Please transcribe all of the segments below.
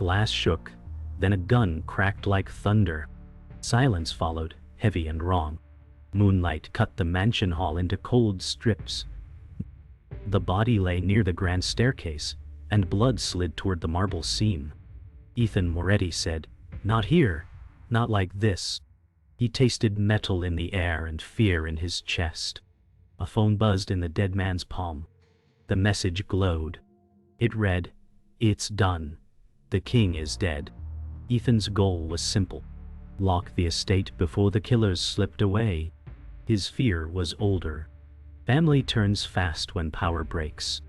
Glass shook, then a gun cracked like thunder. Silence followed, heavy and wrong. Moonlight cut the mansion hall into cold strips. The body lay near the grand staircase, and blood slid toward the marble seam. Ethan Moretti said, "Not here, not like this." He tasted metal in the air and fear in his chest. A phone buzzed in the dead man's palm. The message glowed. It read, "It's done. The king is dead." Ethan's goal was simple: lock the estate before the killers slipped away. His fear was older. Family turns fast when power breaks.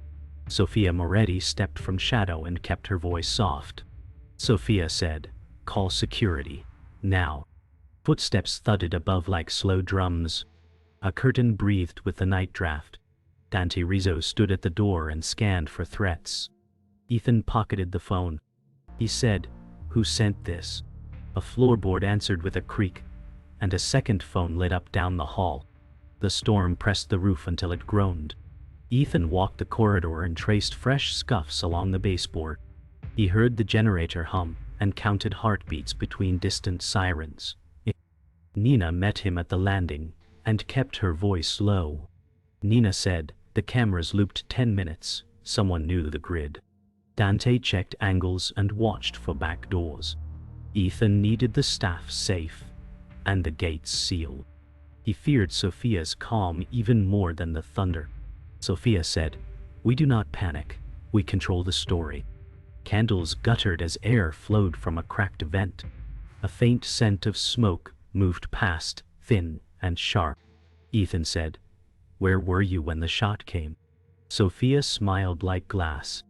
Sofia Moretti stepped from shadow and kept her voice soft. Sofia said, "Call security, now." Footsteps thudded above like slow drums. A curtain breathed with the night draft. Dante Rizzo stood at the door and scanned for threats. Ethan pocketed the phone. He said, "Who sent this?" A floorboard answered with a creak, and a second phone lit up down the hall. The storm pressed the roof until it groaned. Ethan walked the corridor and traced fresh scuffs along the baseboard. He heard the generator hum and counted heartbeats between distant sirens. Nina met him at the landing and kept her voice low. Nina said, "The cameras looped 10 minutes. Someone knew the grid." Dante checked angles and watched for back doors. Ethan needed the staff safe and the gates sealed. He feared Sofia's calm even more than the thunder. Sofia said, "We do not panic. We control the story." Candles guttered as air flowed from a cracked vent. A faint scent of smoke moved past, thin and sharp. Ethan said, "Where were you when the shot came?" Sofia smiled like glass.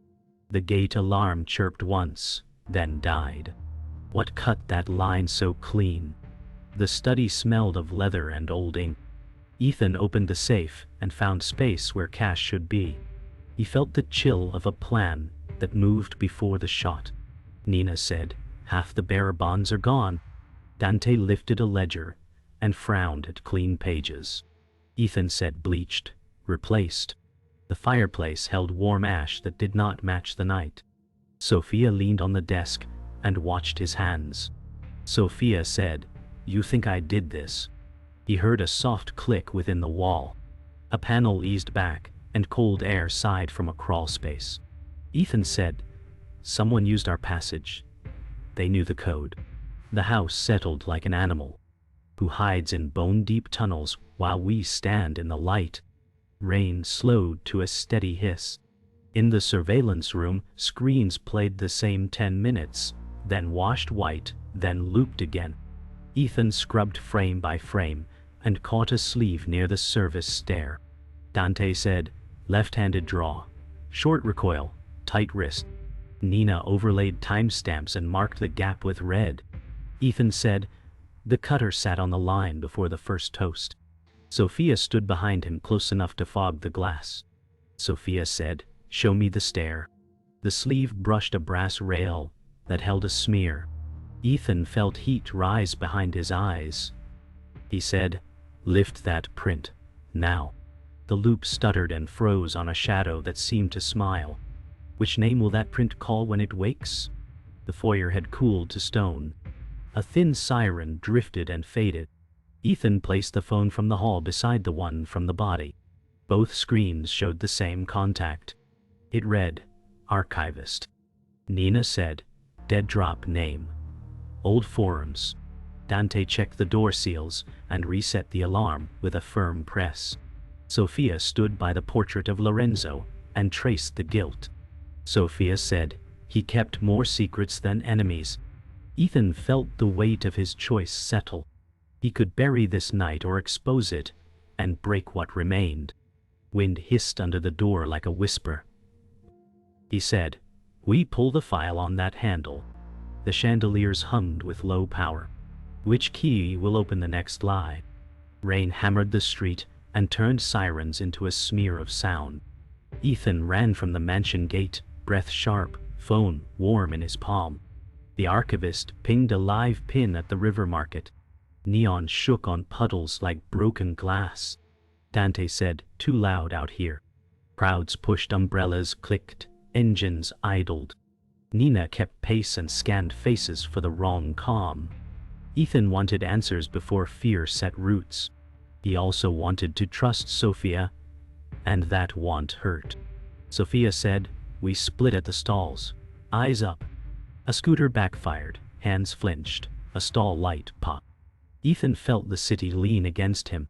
The gate alarm chirped once, then died. What cut that line so clean? The study smelled of leather and old ink. Ethan opened the safe and found space where cash should be. He felt the chill of a plan that moved before the shot. Nina said, "Half the bearer bonds are gone." Dante lifted a ledger and frowned at clean pages. Ethan said, "Bleached, replaced." The fireplace held warm ash that did not match the night. Sofia leaned on the desk and watched his hands. Sofia said, "You think I did this?" He heard a soft click within the wall. A panel eased back, and cold air sighed from a crawl space. Ethan said, "Someone used our passage. They knew the code." The house settled like an animal who hides in bone-deep tunnels while we stand in the light. Rain slowed to a steady hiss. In the surveillance room, screens played the same 10 minutes, then washed white, then looped again. Ethan scrubbed frame by frame and caught a sleeve near the service stair. Dante said, "Left-handed draw, short recoil, tight wrist." Nina overlaid timestamps and marked the gap with red. Ethan said, "The cutter sat on the line before the first toast." Sofia stood behind him close enough to fog the glass. Sofia said, "Show me the stair." The sleeve brushed a brass rail that held a smear. Ethan felt heat rise behind his eyes. He said, "Lift that print, now." The loop stuttered and froze on a shadow that seemed to smile. Which name will that print call when it wakes? The foyer had cooled to stone. A thin siren drifted and faded. Ethan placed the phone from the hall beside the one from the body. Both screens showed the same contact. It read, "Archivist." Nina said, "Dead drop name. Old forums." Dante checked the door seals and reset the alarm with a firm press. Sofia stood by the portrait of Lorenzo and traced the guilt. Sofia said, "He kept more secrets than enemies." Ethan felt the weight of his choice settle. He could bury this night or expose it and break what remained. Wind hissed under the door like a whisper. He said, "We pull the file on that handle." The chandeliers hummed with low power. Which key will open the next lie? Rain hammered the street and turned sirens into a smear of sound. Ethan ran from the mansion gate, breath sharp, phone warm in his palm. The archivist pinged a live pin at the river market. Neon shook on puddles like broken glass. Dante said, "Too loud out here." Crowds pushed, umbrellas clicked, engines idled. Nina kept pace and scanned faces for the wrong calm. Ethan wanted answers before fear set roots. He also wanted to trust Sofia, and that want hurt. Sofia said, "We split at the stalls. Eyes up." A scooter backfired, hands flinched, a stall light popped. Ethan felt the city lean against him.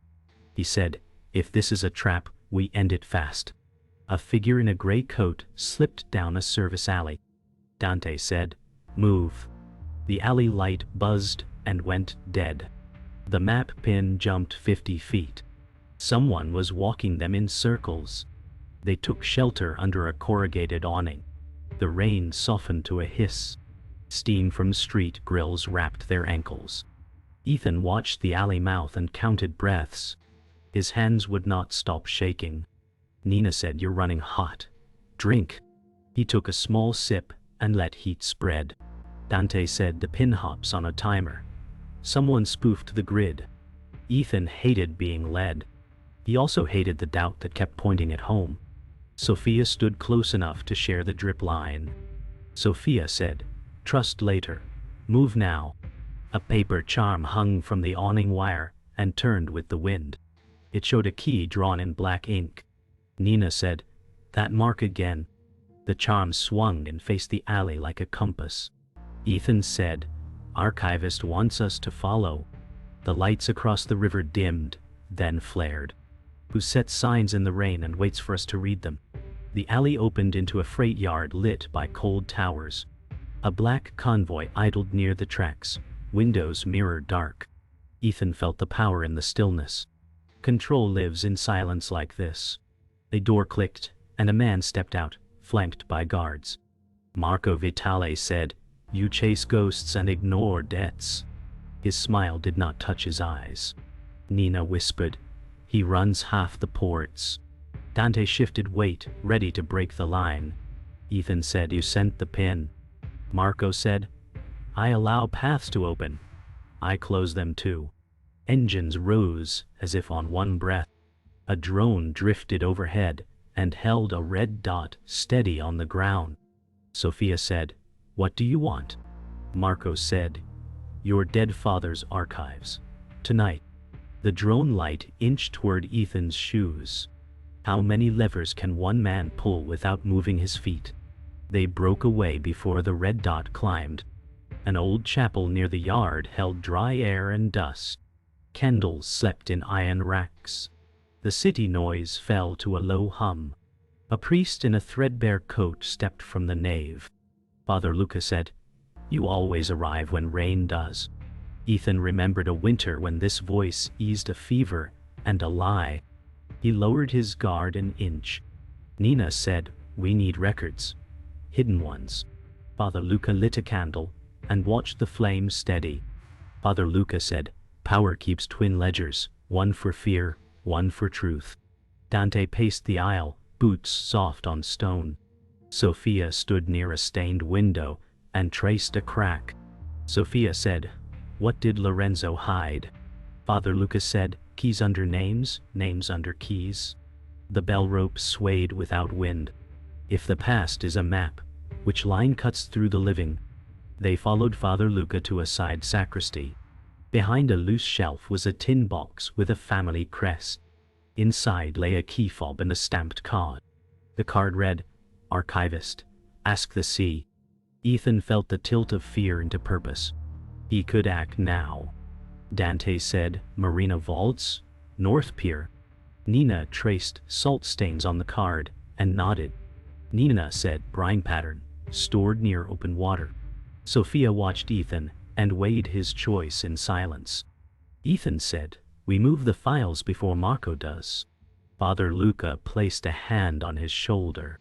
He said, "If this is a trap, we end it fast." A figure in a gray coat slipped down a service alley. Dante said, "Move." The alley light buzzed and went dead. The map pin jumped 50 feet. Someone was walking them in circles. They took shelter under a corrugated awning. The rain softened to a hiss. Steam from street grills wrapped their ankles. Ethan watched the alley mouth and counted breaths. His hands would not stop shaking. Nina said, "You're running hot. Drink." He took a small sip and let heat spread. Dante said, "The pin hops on a timer." Someone spoofed the grid. Ethan hated being led. He also hated the doubt that kept pointing at home. Sofia stood close enough to share the drip line. Sofia said, "Trust later. Move now." A paper charm hung from the awning wire and turned with the wind. It showed a key drawn in black ink. Nina said, "That mark again." The charm swung and faced the alley like a compass. Ethan said, "Archivist wants us to follow." The lights across the river dimmed, then flared. "Who sets signs in the rain and waits for us to read them?" The alley opened into a freight yard lit by cold towers. A black convoy idled near the tracks, windows mirror dark. Ethan felt the power in the stillness. Control lives in silence like this. A door clicked, and a man stepped out, flanked by guards. Marco Vitale said, "You chase ghosts and ignore debts." His smile did not touch his eyes. Nina whispered, "He runs half the ports." Dante shifted weight, ready to break the line. Ethan said, "You sent the pin." Marco said, "I allow paths to open. I close them too." Engines rose as if on one breath. A drone drifted overhead and held a red dot steady on the ground. Sofia said, "What do you want?" Marco said, "Your dead father's archives. Tonight." The drone light inched toward Ethan's shoes. How many levers can one man pull without moving his feet? They broke away before the red dot climbed. An old chapel near the yard held dry air and dust. Candles slept in iron racks. The city noise fell to a low hum. A priest in a threadbare coat stepped from the nave. Father Luca said, "You always arrive when rain does." Ethan remembered a winter when this voice eased a fever and a lie. He lowered his guard an inch. Nina said, "We need records. Hidden ones." Father Luca lit a candle and watched the flame steady. Father Luca said, "Power keeps twin ledgers, one for fear, one for truth." Dante paced the aisle, boots soft on stone. Sofia stood near a stained window and traced a crack. Sofia said, "What did Lorenzo hide?" Father Lucas said, "Keys under names, names under keys." The bell rope swayed without wind. If the past is a map, which line cuts through the living? They followed Father Luca to a side sacristy. Behind a loose shelf was a tin box with a family crest. Inside lay a key fob and a stamped card. The card read, "Archivist. Ask the sea." Ethan felt the tilt of fear into purpose. He could act now. Dante said, "Marina Vaults, North Pier." Nina traced salt stains on the card and nodded. Nina said, "Brine pattern, stored near open water." Sofia watched Ethan and weighed his choice in silence. Ethan said, "We move the files before Marco does." Father Luca placed a hand on his shoulder.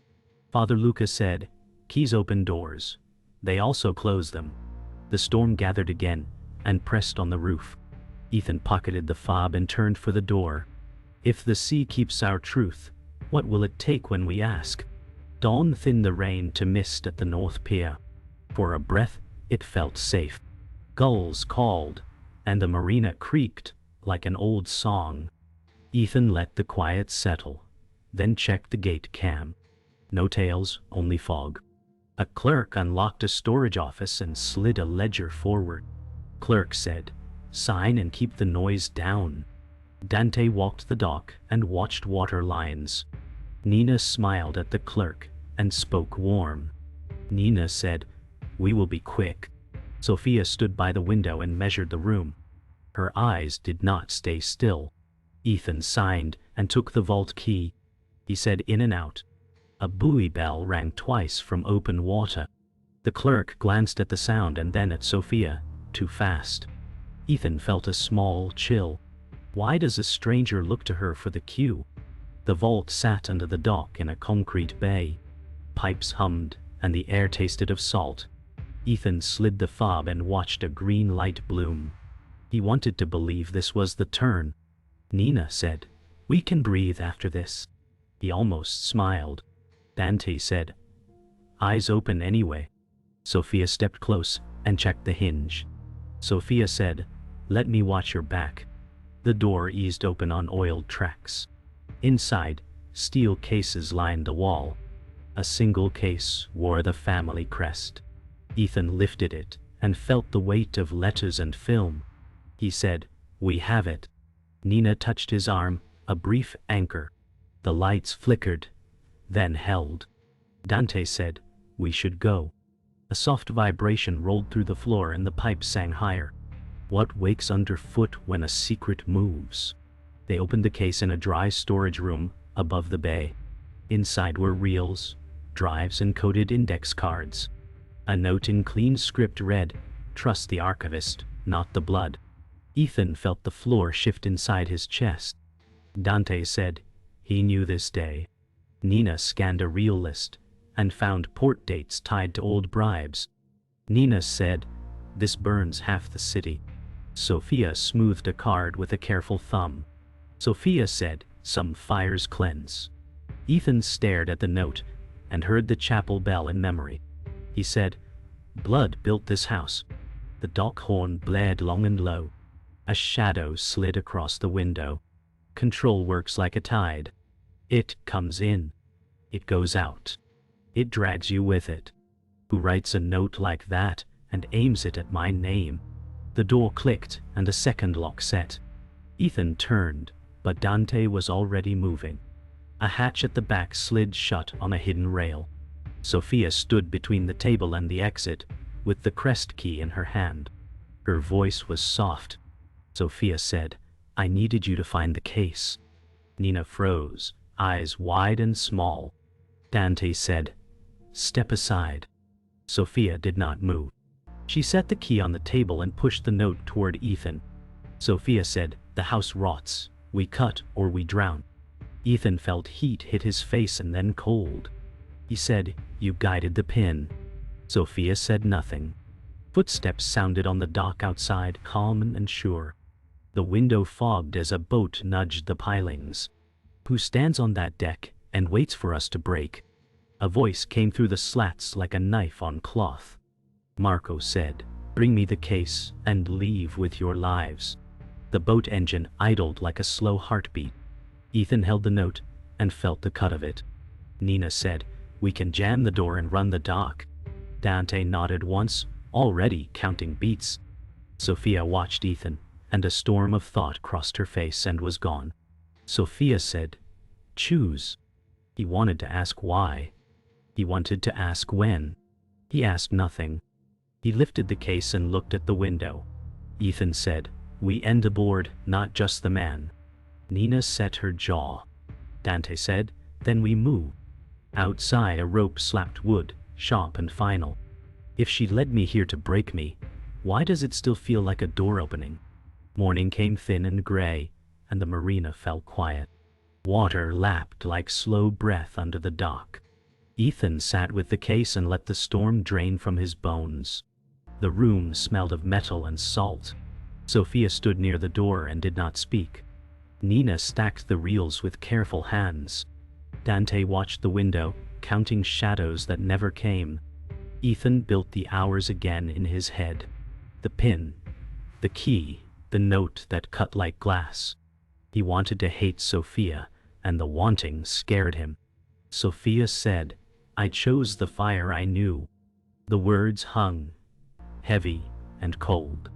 Father Luca said, "Keys open doors. They also close them." The storm gathered again and pressed on the roof. Ethan pocketed the fob and turned for the door. If the sea keeps our truth, what will it take when we ask? Dawn thinned the rain to mist at the North Pier. For a breath, it felt safe. Gulls called, and the marina creaked like an old song. Ethan let the quiet settle, then checked the gate cam. No tails, only fog. A clerk unlocked a storage office and slid a ledger forward. Clerk said, "Sign and keep the noise down." Dante walked the dock and watched water lines. Nina smiled at the clerk and spoke warm. Nina said, "We will be quick." Sofia stood by the window and measured the room. Her eyes did not stay still. Ethan signed and took the vault key. He said, "In and out." A buoy bell rang twice from open water. The clerk glanced at the sound and then at Sofia. Too fast. Ethan felt a small chill. Why does a stranger look to her for the cue? The vault sat under the dock in a concrete bay. Pipes hummed, and the air tasted of salt. Ethan slid the fob and watched a green light bloom. He wanted to believe this was the turn. Nina said, "We can breathe after this." He almost smiled. Dante said, "Eyes open anyway." Sofia stepped close and checked the hinge. Sofia said, "Let me watch your back." The door eased open on oiled tracks. Inside, steel cases lined the wall. A single case wore the family crest. Ethan lifted it and felt the weight of letters and film. He said, "We have it." Nina touched his arm, a brief anchor. The lights flickered, then held. Dante said, "We should go." A soft vibration rolled through the floor and the pipes sang higher. What wakes underfoot when a secret moves? They opened the case in a dry storage room above the bay. Inside were reels, drives and coded index cards. A note in clean script read, "Trust the Archivist, not the blood." Ethan felt the floor shift inside his chest. Dante said, he knew this day. Nina scanned a reel list and found port dates tied to old bribes. Nina said, "This burns half the city." Sofia smoothed a card with a careful thumb. Sofia said, "Some fires cleanse." Ethan stared at the note and heard the chapel bell in memory. He said, "Blood built this house." The dock horn blared long and low. A shadow slid across the window. Control works like a tide. It comes in. It goes out. It drags you with it. Who writes a note like that and aims it at my name? The door clicked and a second lock set. Ethan turned, but Dante was already moving. A hatch at the back slid shut on a hidden rail. Sofia stood between the table and the exit, with the crest key in her hand. Her voice was soft. Sofia said, "I needed you to find the case." Nina froze, eyes wide and small. Dante said, "Step aside." Sofia did not move. She set the key on the table and pushed the note toward Ethan. Sofia said, "The house rots. We cut or we drown." Ethan felt heat hit his face and then cold. He said, "You guided the pin." Sofia said nothing. Footsteps sounded on the dock outside, calm and sure. The window fogged as a boat nudged the pilings. "Who stands on that deck and waits for us to break?" A voice came through the slats like a knife on cloth. Marco said, "Bring me the case and leave with your lives." The boat engine idled like a slow heartbeat. Ethan held the note and felt the cut of it. Nina said, "We can jam the door and run the dock." Dante nodded once, already counting beats. Sofia watched Ethan, and a storm of thought crossed her face and was gone. Sofia said, "Choose." He wanted to ask why. He wanted to ask when. He asked nothing. He lifted the case and looked at the window. Ethan said, "We end aboard, not just the man." Nina set her jaw. Dante said, "Then we move." Outside a rope slapped wood, sharp and final. If she led me here to break me, why does it still feel like a door opening? Morning came thin and gray, and the marina fell quiet. Water lapped like slow breath under the dock. Ethan sat with the case and let the storm drain from his bones. The room smelled of metal and salt. Sofia stood near the door and did not speak. Nina stacked the reels with careful hands. Dante watched the window, counting shadows that never came. Ethan built the hours again in his head. The pin, the key, the note that cut like glass. He wanted to hate Sofia, and the wanting scared him. Sofia said, I chose the fire I knew. The words hung, heavy and cold.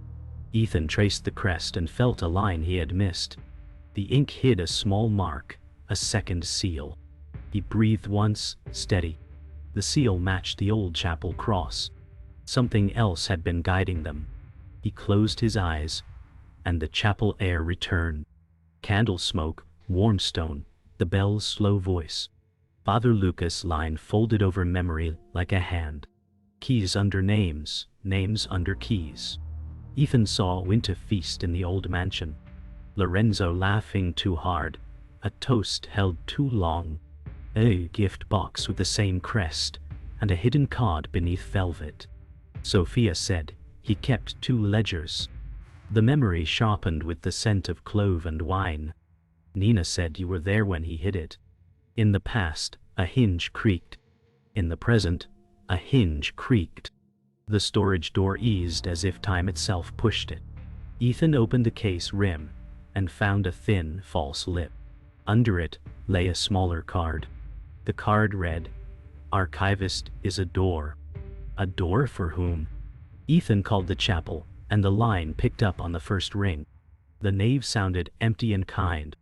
Ethan traced the crest and felt a line he had missed. The ink hid a small mark, a second seal. He breathed once, steady. The seal matched the old chapel cross. Something else had been guiding them. He closed his eyes, and the chapel air returned. Candle smoke, warm stone, the bell's slow voice. Father Lucas' line folded over memory like a hand. Keys under names, names under keys. Ethan saw a winter feast in the old mansion. Lorenzo laughing too hard, a toast held too long, a gift box with the same crest, and a hidden card beneath velvet. Sofia said he kept 2 ledgers. The memory sharpened with the scent of clove and wine. Nina said you were there when he hid it. In the past, a hinge creaked. In the present, a hinge creaked. The storage door eased as if time itself pushed it. Ethan opened the case rim and found a thin, false lip. Under it lay a smaller card. The card read, "Archivist is a door." A door for whom? Ethan called the chapel, and the line picked up on the first ring. The nave sounded empty and kind.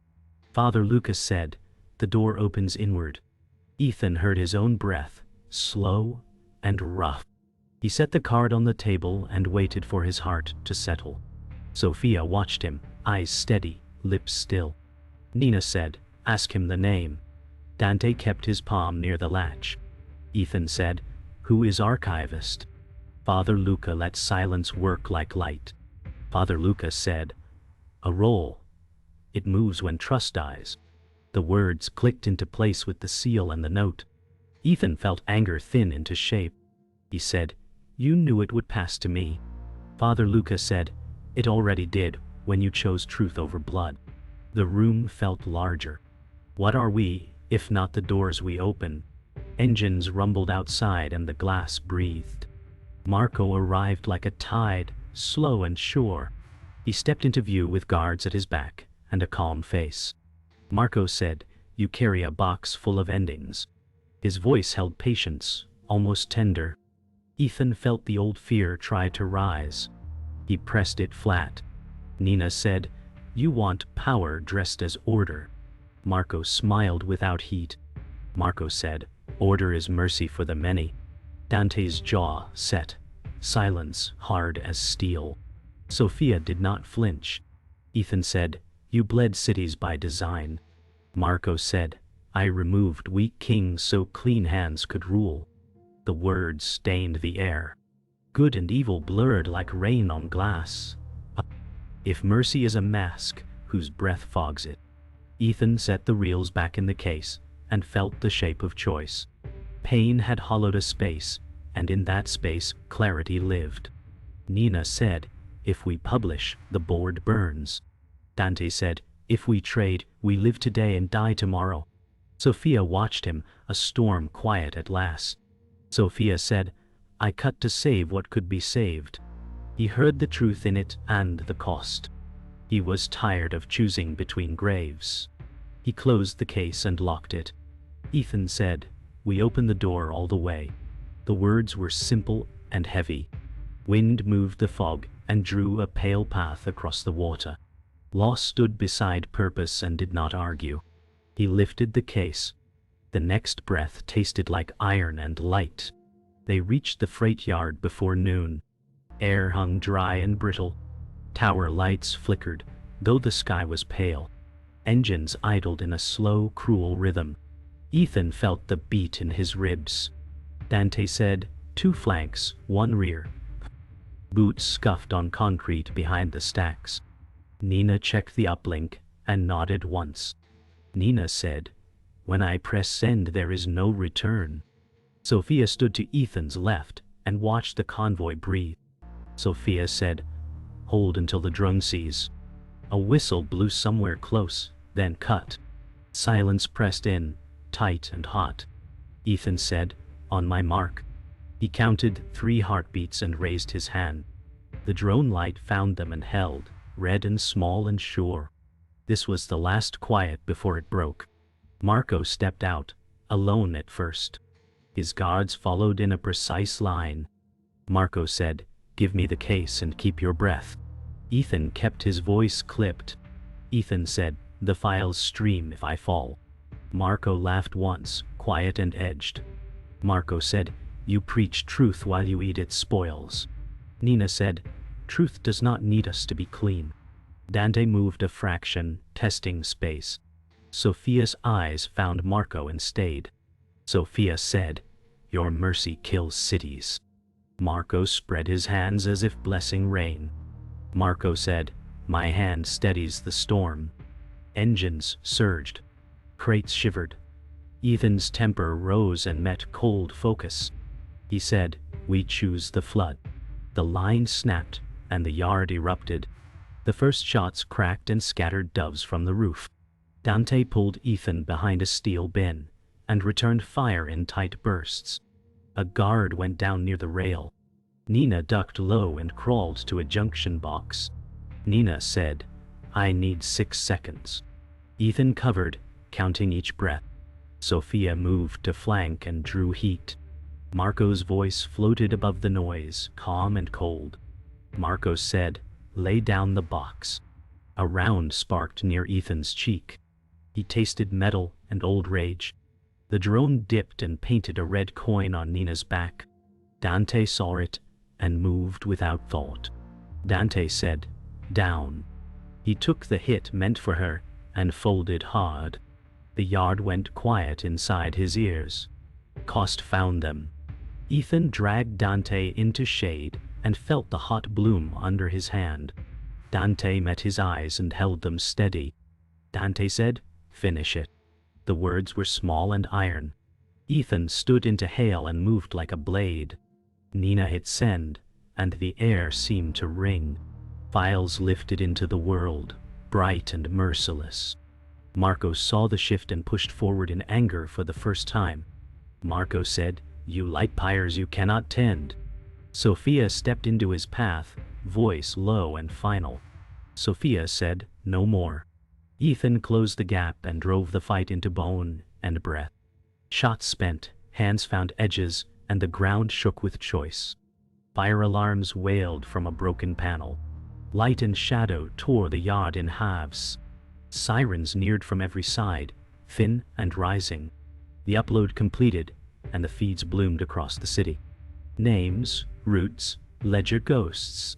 Father Lucas said, "The door opens inward." Ethan heard his own breath, slow and rough. He set the card on the table and waited for his heart to settle. Sofia watched him, eyes steady, lips still. Nina said, "Ask him the name." Dante kept his palm near the latch. Ethan said, "Who is Archivist?" Father Luca let silence work like light. Father Lucas said, "A roll. It moves when trust dies." The words clicked into place with the seal and the note. Ethan felt anger thin into shape. He said, "You knew it would pass to me." Father Lucas said, "It already did when you chose truth over blood." The room felt larger. What are we, if not the doors we open? Engines rumbled outside and the glass breathed. Marco arrived like a tide, slow and sure. He stepped into view with guards at his back and a calm face. Marco said, "You carry a box full of endings." His voice held patience, almost tender. Ethan felt the old fear try to rise. He pressed it flat. Nina said, "You want power dressed as order." Marco smiled without heat. Marco said, "Order is mercy for the many." Dante's jaw set, silence hard as steel. Sofia did not flinch. Ethan said, "You bled cities by design." Marco said, "I removed weak kings so clean hands could rule." The words stained the air. Good and evil blurred like rain on glass. If mercy is a mask, whose breath fogs it? Ethan set the reels back in the case and felt the shape of choice. Pain had hollowed a space, and in that space clarity lived. Nina said, "If we publish, the board burns." Dante said, "If we trade, we live today and die tomorrow." Sofia watched him, a storm quiet at last. Sofia said, "I cut to save what could be saved." He heard the truth in it and the cost. He was tired of choosing between graves. He closed the case and locked it. Ethan said, "We open the door all the way." The words were simple and heavy. Wind moved the fog and drew a pale path across the water. Law stood beside purpose and did not argue. He lifted the case. The next breath tasted like iron and light. They reached the freight yard before noon. Air hung dry and brittle. Tower lights flickered, though the sky was pale. Engines idled in a slow, cruel rhythm. Ethan felt the beat in his ribs. Dante said, "2 flanks, 1 rear." Boots scuffed on concrete behind the stacks. Nina checked the uplink and nodded once. Nina said, "When I press send there is no return." Sofia stood to Ethan's left and watched the convoy breathe. Sofia said, "Hold until the drone sees." A whistle blew somewhere close, then cut. Silence pressed in, tight and hot. Ethan said, "On my mark." He counted 3 heartbeats and raised his hand. The drone light found them and held, red and small and sure. This was the last quiet before it broke. Marco stepped out, alone at first. His guards followed in a precise line. Marco said, "Give me the case and keep your breath." Ethan kept his voice clipped. Ethan said, "The files stream if I fall." Marco laughed once, quiet and edged. Marco said, "You preach truth while you eat its spoils." Nina said, "Truth does not need us to be clean." Dante moved a fraction, testing space. Sofia's eyes found Marco and stayed. Sofia said, "Your mercy kills cities." Marco spread his hands as if blessing rain. Marco said, "My hand steadies the storm." Engines surged. Crates shivered. Ethan's temper rose and met cold focus. He said, "We choose the flood." The line snapped, and the yard erupted. The first shots cracked and scattered doves from the roof. Dante pulled Ethan behind a steel bin, and returned fire in tight bursts. A guard went down near the rail. Nina ducked low and crawled to a junction box. Nina said, "I need 6 seconds." Ethan covered, counting each breath. Sofia moved to flank and drew heat. Marco's voice floated above the noise, calm and cold. Marco said, "Lay down the box." A round sparked near Ethan's cheek. He tasted metal and old rage. The drone dipped and painted a red coin on Nina's back. Dante saw it and moved without thought. Dante said, "Down." He took the hit meant for her and folded hard. The yard went quiet inside his ears. Cost found them. Ethan dragged Dante into shade and felt the hot bloom under his hand. Dante met his eyes and held them steady. Dante said, "Finish it." The words were small and iron. Ethan stood into hail and moved like a blade. Nina hit send, and the air seemed to ring. Files lifted into the world, bright and merciless. Marco saw the shift and pushed forward in anger for the first time. Marco said, "You light pyres you cannot tend." Sofia stepped into his path, voice low and final. Sofia said, "No more." Ethan closed the gap and drove the fight into bone and breath. Shots spent, hands found edges, and the ground shook with choice. Fire alarms wailed from a broken panel. Light and shadow tore the yard in halves. Sirens neared from every side, thin and rising. The upload completed, and the feeds bloomed across the city. Names, routes, ledger ghosts.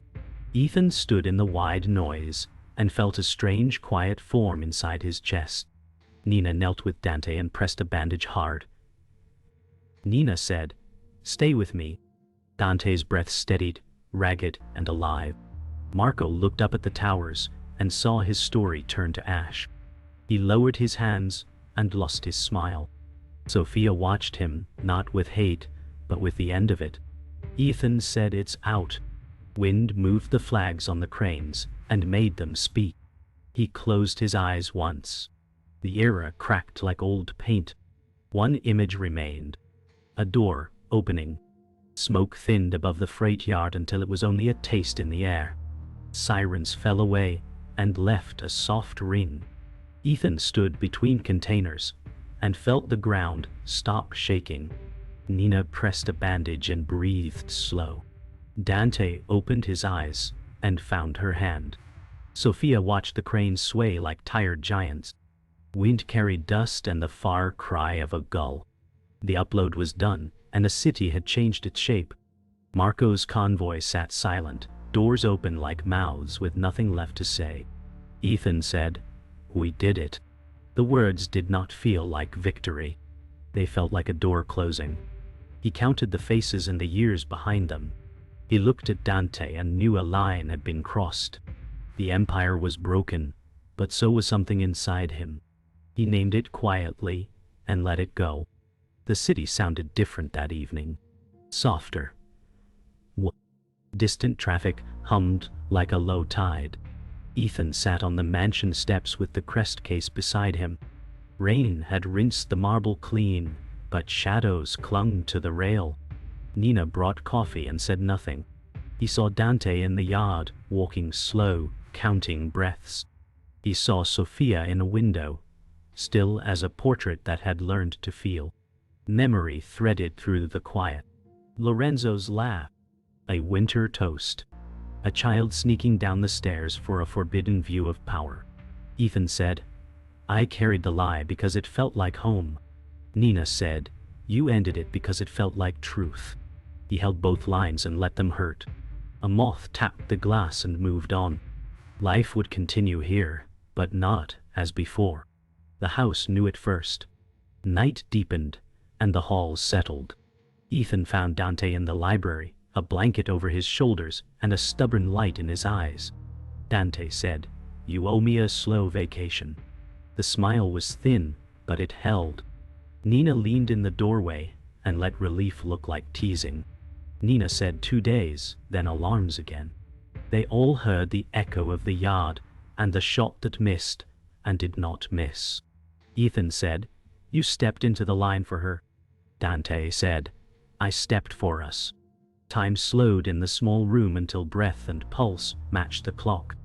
Ethan stood in the wide noise and felt a strange quiet form inside his chest. Nina knelt with Dante and pressed a bandage hard. Nina said, "Stay with me." Dante's breath steadied, ragged and alive. Marco looked up at the towers and saw his story turn to ash. He lowered his hands and lost his smile. Sofia watched him, not with hate, but with the end of it. Ethan said, "It's out." Wind moved the flags on the cranes and made them speak. He closed his eyes once. The era cracked like old paint. One image remained. A door opening. Smoke thinned above the freight yard until it was only a taste in the air. Sirens fell away and left a soft ring. Ethan stood between containers and felt the ground stop shaking. Nina pressed a bandage and breathed slow. Dante opened his eyes and found her hand. Sofia watched the cranes sway like tired giants. Wind carried dust and the far cry of a gull. The upload was done, and the city had changed its shape. Marco's convoy sat silent, doors open like mouths with nothing left to say. Ethan said, "We did it." The words did not feel like victory. They felt like a door closing. He counted the faces and the years behind them. He looked at Dante and knew a line had been crossed. The empire was broken, but so was something inside him. He named it quietly and let it go. The city sounded different that evening. Softer. Distant traffic hummed like a low tide. Ethan sat on the mansion steps with the crest case beside him. Rain had rinsed the marble clean, but shadows clung to the rail. Nina brought coffee and said nothing. He saw Dante in the yard, walking slow, counting breaths. He saw Sofia in a window, still as a portrait that had learned to feel. Memory threaded through the quiet. Lorenzo's laugh. A winter toast. A child sneaking down the stairs for a forbidden view of power. Ethan said, I carried the lie because it felt like home. Nina said, you ended it because it felt like truth. He held both lines and let them hurt. A moth tapped the glass and moved on. Life would continue here, but not as before. The house knew it first. Night deepened, and the halls settled. Ethan found Dante in the library, a blanket over his shoulders and a stubborn light in his eyes. Dante said, you owe me a slow vacation. The smile was thin, but it held. Nina leaned in the doorway and let relief look like teasing. Nina said 2 days, then alarms again. They all heard the echo of the yard and the shot that missed and did not miss. Ethan said, you stepped into the line for her. Dante said, I stepped for us. Time slowed in the small room until breath and pulse matched the clock.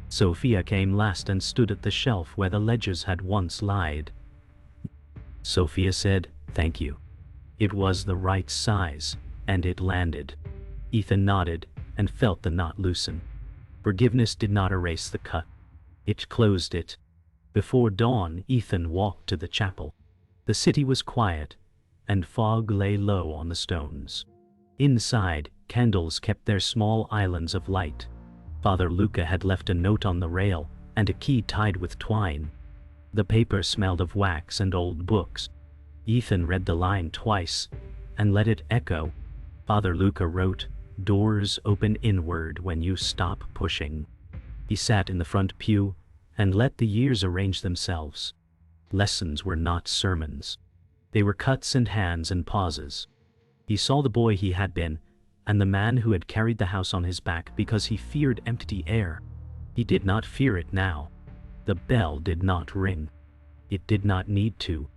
Sofia came last and stood at the shelf where the ledgers had once lied. Sofia said, thank you. It was the right size, and it landed. Ethan nodded and felt the knot loosen. Forgiveness did not erase the cut. It closed it. Before dawn, Ethan walked to the chapel. The city was quiet, and fog lay low on the stones. Inside, candles kept their small islands of light. Father Luca had left a note on the rail and a key tied with twine. The paper smelled of wax and old books. Ethan read the line twice and let it echo. Father Luca wrote, doors open inward when you stop pushing. He sat in the front pew and let the years arrange themselves. Lessons were not sermons. They were cuts and hands and pauses. He saw the boy he had been, and the man who had carried the house on his back because he feared empty air. He did not fear it now. The bell did not ring. It did not need to.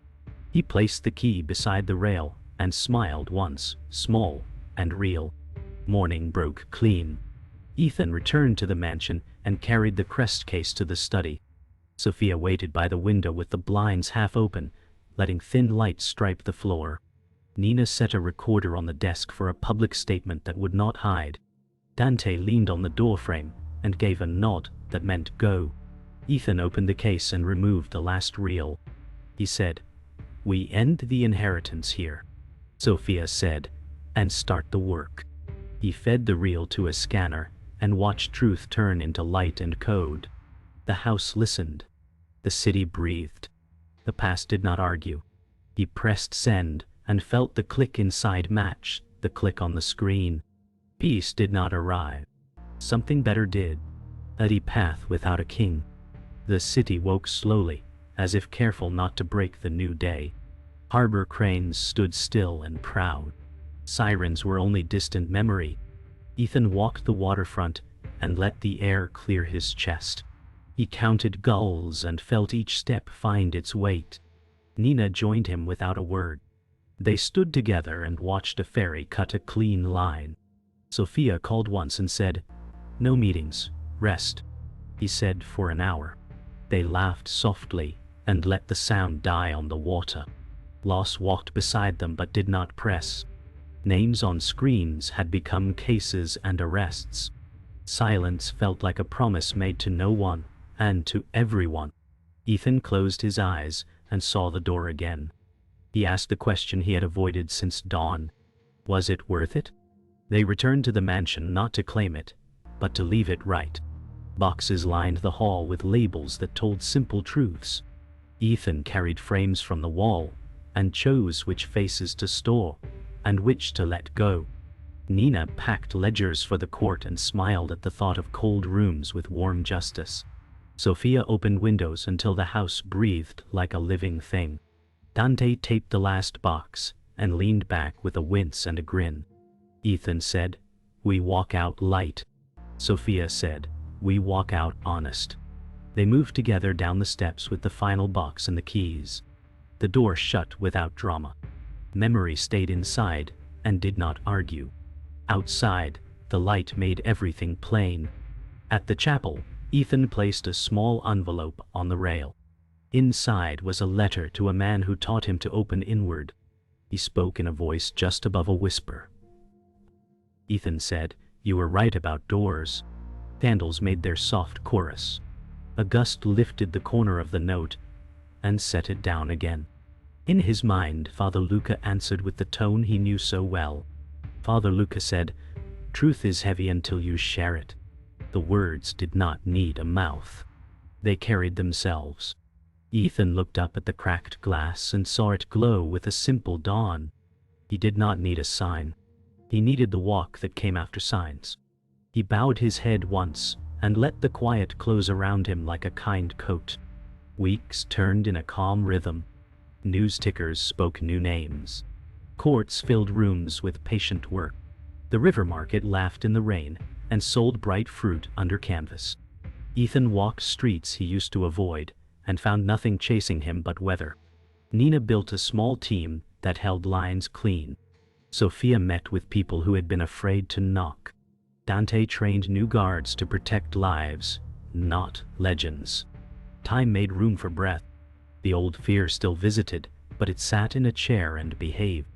He placed the key beside the rail and smiled once, small and real. Morning broke clean. Ethan returned to the mansion and carried the crest case to the study. Sofia waited by the window with the blinds half open, letting thin light stripe the floor. Nina set a recorder on the desk for a public statement that would not hide. Dante leaned on the doorframe and gave a nod that meant go. Ethan opened the case and removed the last reel. He said, we end the inheritance here. Sofia said, and start the work. He fed the reel to a scanner and watched truth turn into light and code. The house listened. The city breathed. The past did not argue. He pressed send and felt the click inside match the click on the screen. Peace did not arrive. Something better did. A deep path without a king. The city woke slowly, as if careful not to break the new day. Harbor cranes stood still and proud. Sirens were only distant memory. Ethan walked the waterfront and let the air clear his chest. He counted gulls and felt each step find its weight. Nina joined him without a word. They stood together and watched a ferry cut a clean line. Sofia called once and said, no meetings, rest. He said for an hour. They laughed softly and let the sound die on the water. Loss walked beside them but did not press. Names on screens had become cases and arrests. Silence felt like a promise made to no one and to everyone. Ethan closed his eyes and saw the door again. He asked the question he had avoided since dawn. Was it worth it? They returned to the mansion not to claim it, but to leave it right. Boxes lined the hall with labels that told simple truths. Ethan carried frames from the wall and chose which faces to store and which to let go. Nina packed ledgers for the court and smiled at the thought of cold rooms with warm justice. Sofia opened windows until the house breathed like a living thing. Dante taped the last box and leaned back with a wince and a grin. Ethan said, we walk out light. Sofia said, we walk out honest. They moved together down the steps with the final box and the keys. The door shut without drama. Memory stayed inside and did not argue. Outside, the light made everything plain. At the chapel, Ethan placed a small envelope on the rail. Inside was a letter to a man who taught him to open inward. He spoke in a voice just above a whisper. Ethan said, "You were right about doors." Candles made their soft chorus. A gust lifted the corner of the note and set it down again. In his mind, Father Luca answered with the tone he knew so well. Father Luca said, "Truth is heavy until you share it." The words did not need a mouth. They carried themselves. Ethan looked up at the cracked glass and saw it glow with a simple dawn. He did not need a sign. He needed the walk that came after signs. He bowed his head once and let the quiet close around him like a kind coat. Weeks turned in a calm rhythm. News tickers spoke new names. Courts filled rooms with patient work. The river market laughed in the rain and sold bright fruit under canvas. Ethan walked streets he used to avoid and found nothing chasing him but weather. Nina built a small team that held lines clean. Sofia met with people who had been afraid to knock. Dante trained new guards to protect lives, not legends. Time made room for breath. The old fear still visited, but it sat in a chair and behaved.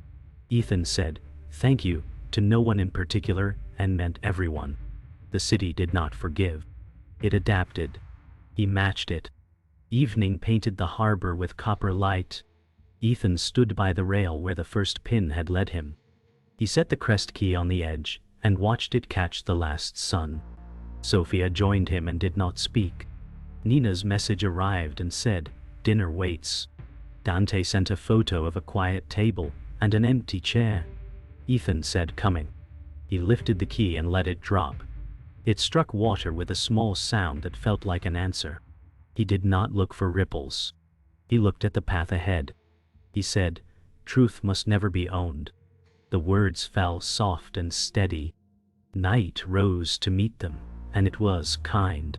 Ethan said, "Thank you," to no one in particular, and meant everyone. The city did not forgive. It adapted. He matched it. Evening painted the harbor with copper light. Ethan stood by the rail where the first pin had led him. He set the crest key on the edge and watched it catch the last sun. Sofia joined him and did not speak. Nina's message arrived and said, "Dinner waits." Dante sent a photo of a quiet table and an empty chair. Ethan said, "Coming." He lifted the key and let it drop. It struck water with a small sound that felt like an answer. He did not look for ripples. He looked at the path ahead. He said, "Truth must never be owned." The words fell soft and steady. Night rose to meet them, and it was kind.